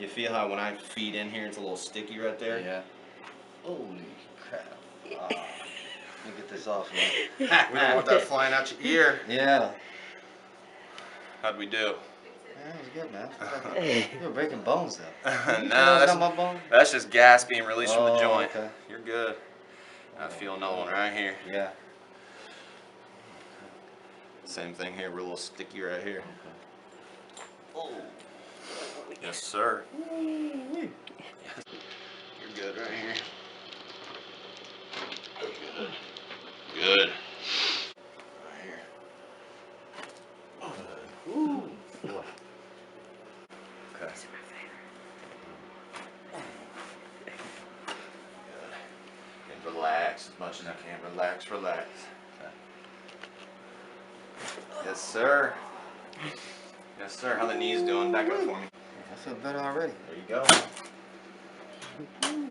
You feel how when I feed in here, it's a little sticky right there? Yeah. Holy crap. Let me get this off, man. We don't want that flying out your ear. Yeah. How'd we do? Yeah, it was good, man. You were breaking bones, though. No, that's just gas being released from the joint. Okay. You're good. I feel another one right here. Yeah. Same thing here. We're a little sticky right here. Oh. Yes, sir. You're good right here. Good. Good. Right here. Good. Ooh. Okay. Good. And relax as much as I can. Relax, relax. Okay. Yes, sir. Yes, sir. How the knees doing? Back up for me. I feel better already. There you go.